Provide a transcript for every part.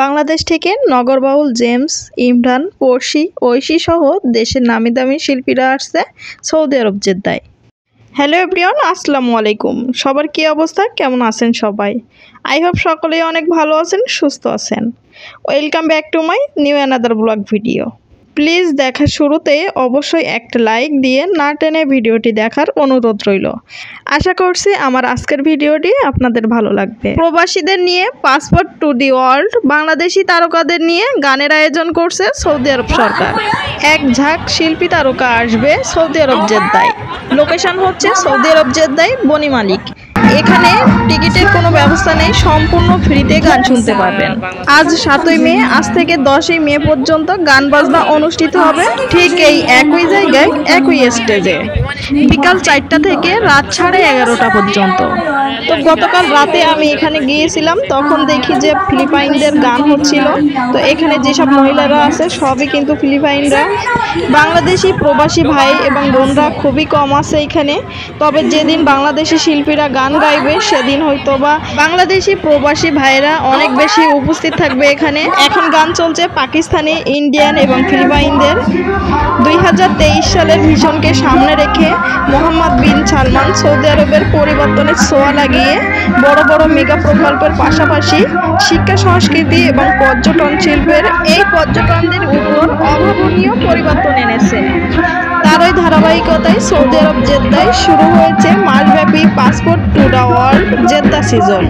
বাংলাদেশ থেকে নগরবাউল জেমস, ইমরান, পড়শি, ঐশী সহ দেশের নামিদামি শিল্পীরা আসছে সৌদি আরব জেদ্দায়। হ্যালো এভরিওয়ান, আসসালামু আলাইকুম। সবার কী অবস্থা, কেমন আছেন সবাই? আই হোপ সকলেই অনেক ভালো আছেন, সুস্থ আছেন। Welcome back to my new another blog video. Please দেখার শুরুতে অবশ্যই একটা লাইক দিয়ে না টেনে ভিডিওটি দেখার অনুরোধ রইল। আশা করছি আমার আজকের ভিডিওটি আপনাদের ভালো লাগবে। প্রবাসীদের নিয়ে passport to the world, Bangladeshi তারকাদের নিয়ে গানের আয়োজন করছে সৌদি আরব সরকার। এক ঝাঁক শিল্পী তারকা আসবে সৌদি আরব জেদ্দায়। লোকেশন হচ্ছে সৌদি আরব জেদ্দায় বনি মালিক। এখানে টিকিটের কোনো ব্যবস্থা নেই, সম্পূর্ণ ফ্রিতে গান শুনতে পারবেন। আজ 7ই মে, আজ থেকে 10ই মে পর্যন্ত গান বাজনা অনুষ্ঠিত হবে ঠিক এই একই জায়গায়, একই স্টেজে, বিকাল 4টা থেকে রাত 11:30 পর্যন্ত। তো গতকাল রাতে আমি এখানে গিয়েছিলাম, তখন দেখি যে ফিলিপাইনদের গান হচ্ছিল। তো এখানে যেসব মহিলারা আছে সবই কিন্তু ফিলিপাইনরা। বাংলাদেশি প্রবাসী ভাই এবং বোনরা খুবই কম আছে এখানে। তবে যেদিন বাংলাদেশি শিল্পীরা গান গাইবে সেদিন হয়তো বা বাংলাদেশি প্রবাসী ভাইরা অনেক বেশি উপস্থিত থাকবে এখানে। এখন গান চলছে পাকিস্তানি, ইন্ডিয়ান এবং ফিলিপাইনদের। 2023 সালের ভিশনকে সামনে রেখে মোহাম্মদ বিন সালমান সৌদি আরবের পরিবর্তনের ছোঁয়া লাগিয়ে বড় বড় মেগা প্রকল্পের পাশাপাশি শিক্ষা, সংস্কৃতি এবং পর্যটন শিল্পের এই পর্যটনদের উপর অভাবনীয় পরিবর্তন এনেছে। তারই ধারাবাহিকতায় সৌদি আরব জেদ্দায় শুরু হয়েছে মাসব্যাপী passport to the world Jeddah season.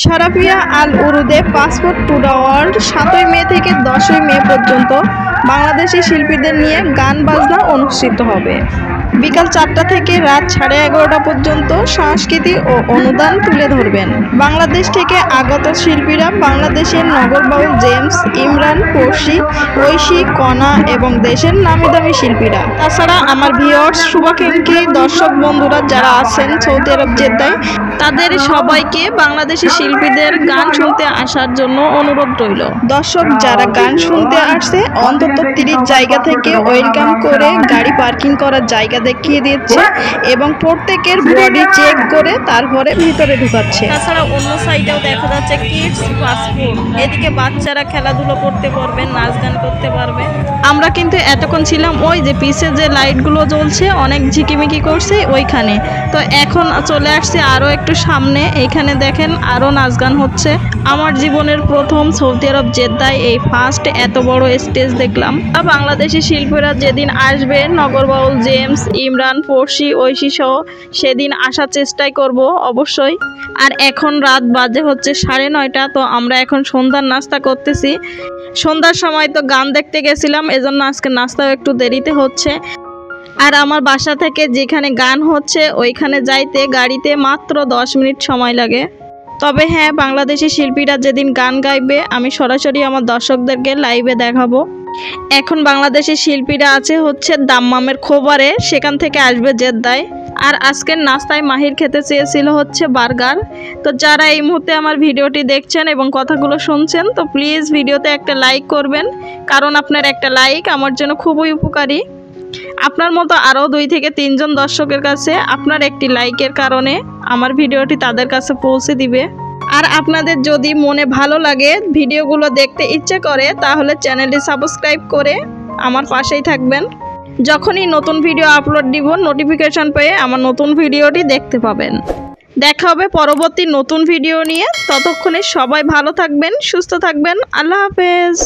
সারাফিয়া আল উরুদে পাসপোর্ট টু দ্য ওয়ার্ল্ড 7ই মে থেকে 10ই মে পর্যন্ত বাংলাদেশি শিল্পীদের নিয়ে গান বাজনা অনুষ্ঠিত হবে। বিকাল 4টা থেকে রাত 11:30 পর্যন্ত সংস্কৃতি ও অনুদান তুলে ধরবেন বাংলাদেশ থেকে আগত শিল্পীরা। বাংলাদেশের নগরবাউল জেমস, ইমরান, পড়শি, ঐশী, কণা এবং দেশের নামিদামি শিল্পীরা। তাছাড়া আমার ভিউয়ার্স, শুভাকাঙ্ক্ষী দর্শক বন্ধুরা যারা আছেন সৌদি আরব জেদ্দায়, তাদের সবাইকে বাংলাদেশি শিল্পীদের গান শুনতে আসার জন্য অনুরোধ রইল। দর্শক যারা গান শুনতে আসছে অন্তত 30 জায়গা থেকে ওয়েলকাম করে গাড়ি পার্কিং করার জায়গা দেখিয়ে দিচ্ছে এবং প্রত্যেকের বডি চেক করে তারপরে ভিতরে ঢুকাচ্ছে। তাছাড়া অন্য সাইডেও দেখা যাচ্ছে কিডস পাসপোর্ট, এদিকে বাচ্চারা খেলাধুলো করতে পারবে, নাচ গান করতে পারবে। আমরা কিন্তু এতক্ষণ ছিলাম ওই যে পিছে যে লাইটগুলো জ্বলছে অনেক ঝিকিমিকি করছে ওইখানে। তো এখন চলে আসছে আরও একটু সামনে, এইখানে দেখেন আরও নাচ গান হচ্ছে। আমার জীবনের প্রথম সৌদি আরব জেদ্দায় এই ফার্স্ট এত বড় স্টেজ দেখলাম। বাংলাদেশি শিল্পীরা যেদিন আসবে নগরবাউল জেমস, ইমরান, পড়শি, ঐশী সহ, সেদিন আসার চেষ্টাই করব অবশ্যই। আর এখন রাত বাজে হচ্ছে 9:30। তো আমরা এখন সন্ধ্যার নাস্তা করতেছি। সন্ধ্যার সময় তো গান দেখতে গেছিলাম, এজন্য আজকে নাস্তাও একটু দেরিতে হচ্ছে। আর আমার বাসা থেকে যেখানে গান হচ্ছে ওইখানে যাইতে গাড়িতে মাত্র 10 মিনিট সময় লাগে। তবে হ্যাঁ, বাংলাদেশি শিল্পীরা যেদিন গান গাইবে আমি সরাসরি আমার দর্শকদেরকে লাইভে দেখাবো। এখন বাংলাদেশি শিল্পীরা আছে হচ্ছে দাম্মামের খোবারে, সেখান থেকে আসবে জেদ্দায়। আর আজকের নাস্তায় মাহির খেতে চেয়েছিল হচ্ছে বার্গার। তো যারা এই মুহূর্তে আমার ভিডিওটি দেখছেন এবং কথাগুলো শুনছেন, তো প্লিজ ভিডিওতে একটা লাইক করবেন, কারণ আপনার একটা লাইক আমার জন্য খুবই উপকারী। আপনার মতো আরও 2 থেকে 3 জন দর্শকের কাছে আপনার একটি লাইকের কারণে আমার ভিডিওটি তাদের কাছে পৌঁছে দিবে। আর আপনাদের যদি মনে ভালো লাগে, ভিডিওগুলো দেখতে ইচ্ছে করে, তাহলে চ্যানেলটি সাবস্ক্রাইব করে আমার পাশেই থাকবেন। যখনই নতুন ভিডিও আপলোড দিব নোটিফিকেশন পেয়ে আমার নতুন ভিডিওটি দেখতে পাবেন। দেখা হবে পরবর্তী নতুন ভিডিও নিয়ে। ততক্ষণে সবাই ভালো থাকবেন, সুস্থ থাকবেন। আল্লাহ হাফেজ।